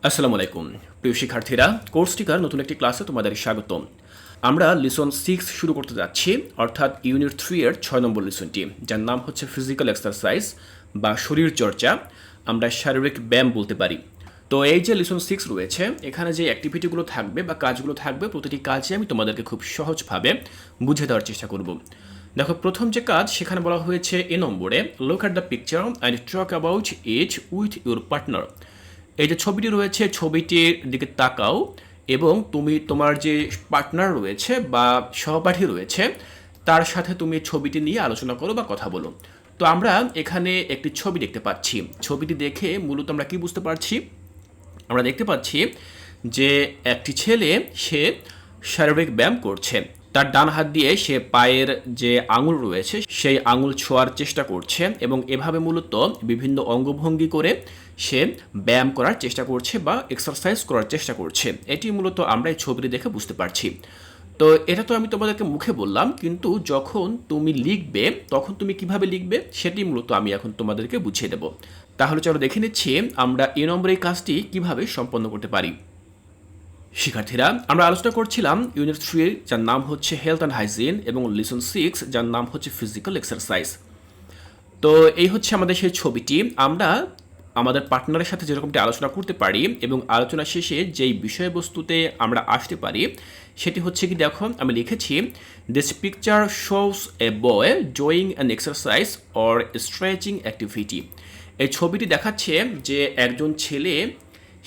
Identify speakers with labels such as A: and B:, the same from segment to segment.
A: আসসালামু আলাইকুম প্রিয় শিক্ষার্থীরা, কোর্স টিকার নতুন একটি ক্লাসে তোমাদের স্বাগতম। আমরা লেসন 6 শুরু করতে যাচ্ছি, অর্থাৎ ইউনিট 3 এর 6 নম্বর লেসনটি, যার নাম হচ্ছে ফিজিক্যাল এক্সারসাইজ বা শরীর চর্চা। আমরা শারীরিক ব্যায়াম বলতে পারি। তো এই যে লেসন 6 রয়েছে, এখানে যে অ্যাক্টিভিটিগুলো থাকবে বা কাজগুলো থাকবে, প্রতিটি কাজে আমি তোমাদেরকে খুব সহজভাবে বুঝে দেওয়ার চেষ্টা করব। দেখো, প্রথম যে কাজ সেখানে বলা হয়েছে এ নম্বরে, look at the picture and talk about it with your partner. এই যে ছবিটি রয়েছে, ছবিটির দিকে তাকাও এবং তুমি তোমার যে পার্টনার রয়েছে বা সহপাঠী রয়েছে তার সাথে তুমি ছবিটি নিয়ে আলোচনা করো বা কথা বলো। তো আমরা এখানে একটি ছবি দেখতে পাচ্ছি। ছবিটি দেখে মূলত আমরা কি বুঝতে পারছি? আমরা দেখতে পাচ্ছি যে একটি ছেলে সে শারীরিক ব্যায়াম করছে। তার ডান হাত দিয়ে সে পায়ের যে আঙুল রয়েছে সেই আঙুল ছোঁয়ার চেষ্টা করছে এবং এভাবে মূলত বিভিন্ন অঙ্গভঙ্গি করে সে ব্যায়াম করার চেষ্টা করছে বা এক্সারসাইজ করার চেষ্টা করছে। এটি মূলত আমরা এই ছবিটি দেখে বুঝতে পারছি। তো এটা তো আমি তোমাদেরকে মুখে বললাম, কিন্তু যখন তুমি লিখবে তখন তুমি কিভাবে লিখবে সেটি মূলত আমি এখন তোমাদেরকে বুঝিয়ে দেব। তাহলে চলো দেখে নিচ্ছি আমরা এ নম্বরের কাজটি কিভাবে সম্পন্ন করতে পারি। শিক্ষার্থীরা, আমরা আলোচনা করছিলাম ইউনিট 3 যার নাম হচ্ছে হেলথ অ্যান্ড হাইজিন এবং লেসন 6 যার নাম হচ্ছে ফিজিক্যাল এক্সারসাইজ। তো এই হচ্ছে আমাদের সেই ছবিটি। আমরা আমাদের পার্টনারের সাথে যেরকমটি আলোচনা করতে পারি এবং আলোচনা শেষে যেই বিষয়বস্তুতে আমরা আসতে পারি সেটি হচ্ছে কি, দেখো আমি লিখেছি, this picture shows a boy doing an exercise or stretching activity. এই ছবিটি দেখাচ্ছে যে একজন ছেলে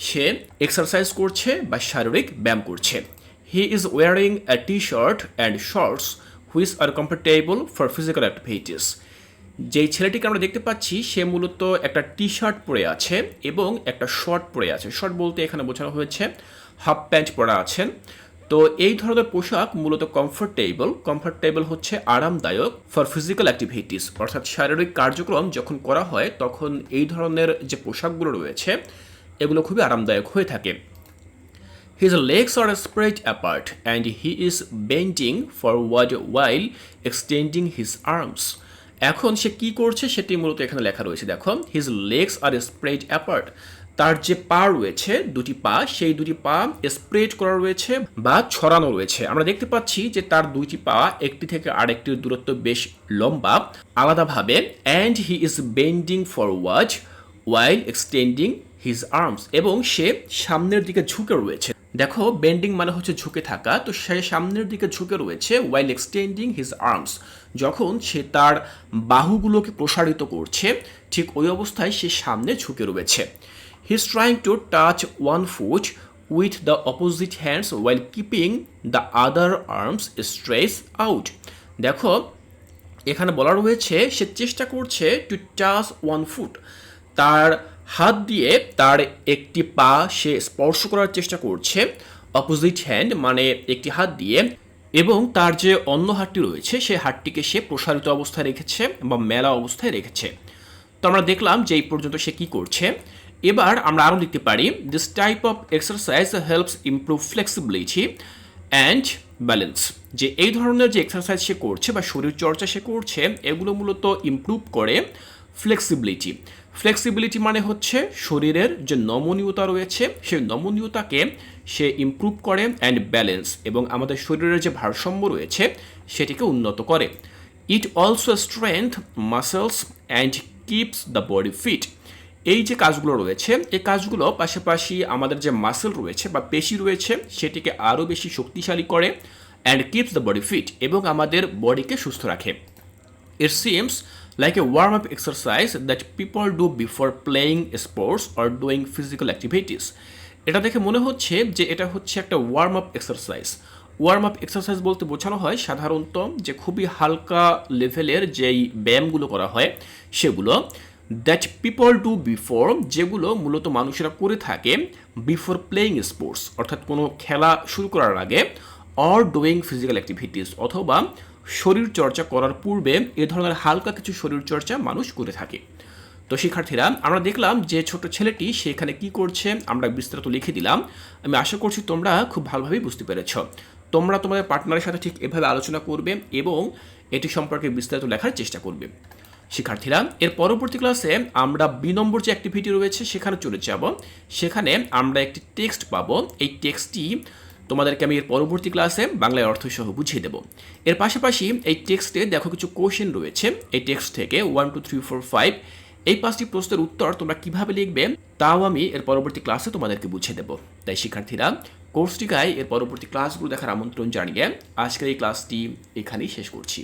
A: সে এক্সারসাইজ করছে বা শারীরিক ব্যায়াম করছে। He is wearing a T shirt and shorts which are comfortable for physical activities. যেই ছেলেটিকে আমরা দেখতে পাচ্ছি সে মূলত একটা টি শার্ট পরে আছে এবং একটা শর্ট পরে আছে। শর্ট বলতে এখানে বোঝানো হয়েছে হাফ প্যান্ট পরা আছেন। তো এই ধরনের পোশাক মূলত কমফোর্টেবল হচ্ছে আরামদায়ক ফর ফিজিক্যাল অ্যাক্টিভিটিস, অর্থাৎ শারীরিক কার্যক্রম যখন করা হয় তখন এই ধরনের যে পোশাকগুলো রয়েছে এগুলো খুবই আরামদায়ক হয়ে থাকে। His legs are spread apart and he is bending forward while extending his arms. এখন সে কি করছে সেটি মূলত এখানে লেখা রয়েছে। দেখো, হিজ লেগস আর স্প্রেড অ্যাপার্ট। তার যে পা রয়েছে, দুটি পা, সেই দুটি পা স্প্রেড করা রয়েছে বা ছড়ানো রয়েছে। আমরা দেখতে পাচ্ছি যে তার দুইটি পা একটি থেকে আরেকটির দূরত্ব বেশ লম্বা আলাদাভাবে। And he is bending forward while extending his arms, এবং সে সামনের দিকে ঝুঁকে রয়েছে। দেখো, বেন্ডিং মানে হচ্ছে ঝুঁকে থাকা, তো সে সামনের দিকে ঝুঁকে রয়েছে ওয়াইল এক্সটেন্ডিং হিজ আর্মস। যখন সে তার বাহুগুলোকে প্রসারিত করছে ঠিক ওই অবস্থায় সে সামনে ঝুঁকে রয়েছে। He is trying to touch one foot with the opposite hands while keeping the other arms stretch out. দেখো, এখানে বলা রয়েছে সে চেষ্টা করছে টু টাচ ওয়ান ফুট, তার হাত দিয়ে তার একটি পা সে স্পর্শ করার চেষ্টা করছে, অপোজিট হ্যান্ড মানে একটি হাত দিয়ে, এবং তার যে অন্য হাতটি রয়েছে সেই হাতটিকে সে প্রসারিত অবস্থায় রেখেছে বা মেলা অবস্থায় রেখেছে। তো আমরা দেখলাম যে এই পর্যন্ত সে কি করছে। এবার আমরা আরও লিখতে পারি, this type of exercise helps improve flexibility and balance. যে এই ধরনের যে এক্সারসাইজ সে করছে বা শরীর চর্চা সে করছে এগুলো মূলত ইমপ্রুভ করে ফ্লেক্সিবিলিটি মানে হচ্ছে শরীরের যে নমনীয়তা রয়েছে সেই নমনীয়তাকে সে ইমপ্রুভ করে, অ্যান্ড ব্যালেন্স, এবং আমাদের শরীরের যে ভারসাম্য রয়েছে সেটিকে উন্নত করে। It also strength muscles and keeps the body fit. এই যে কাজগুলো রয়েছে এই কাজগুলো পাশাপাশি আমাদের যে মাসেল রয়েছে বা পেশি রয়েছে সেটিকে আরও বেশি শক্তিশালী করে, and keeps the body fit, এবং আমাদের বডিকে সুস্থ রাখে। It seems like a warm-up exercise that people do before playing sports or doing physical activities. এটা দেখে মনে হচ্ছে যে এটা হচ্ছে একটা warm up exercise. Warm up exercise বলতে বোঝানো হয় সাধারণত যে খুবই হালকা লেভেলের যেই ব্যায়ামগুলো করা হয় সেগুলো, দ্যাট পিপল ডু বিফোর, যেগুলো মূলত মানুষেরা করে থাকে বিফোর প্লেয়িং স্পোর্টস, অর্থাৎ কোনো খেলা শুরু করার আগে, অর ডুইং ফিজিক্যাল অ্যাক্টিভিটিস, অথবা শরীর চর্চা করার পূর্বে এ ধরনের হালকা কিছু শরীর চর্চা মানুষ করে থাকে। তো শিক্ষার্থীরা, আমরা দেখলাম যে ছোট ছেলেটি সেখানে কি করছে, আমরা বিস্তারিত লিখে দিলাম। আমি আশা করছি তোমরা খুব ভালোভাবেই বুঝতে পেরেছ। তোমরা তোমাদের পার্টনারের সাথে ঠিক এভাবে আলোচনা করবে এবং এটি সম্পর্কে বিস্তারিত লেখার চেষ্টা করবে। শিক্ষার্থীরা এর পরবর্তী ক্লাসে আমরা বি নম্বর যে অ্যাক্টিভিটি রয়েছে সেখানে চলে যাব। সেখানে আমরা একটি টেক্সট পাবো। এই টেক্সটটি তোমাদেরকে আমি এর পরবর্তী ক্লাসে বাংলায় অর্থ সহ বুঝিয়ে দেব। এর পাশাপাশি এই টেক্সটে দেখো কিছু কোশ্চেন রয়েছে। এই টেক্সট থেকে 1 2 3 4 5 এই 5টি প্রশ্নের উত্তর তোমরা কিভাবে লিখবে তাও আমি এর পরবর্তী ক্লাসে তোমাদেরকে বুঝিয়ে দেব। তাই শিক্ষার্থীরা কোর্সটিকায় এর পরবর্তী ক্লাসগুলো দেখার আমন্ত্রণ জানিয়ে আজকের এই ক্লাসটি এখানেই শেষ করছি।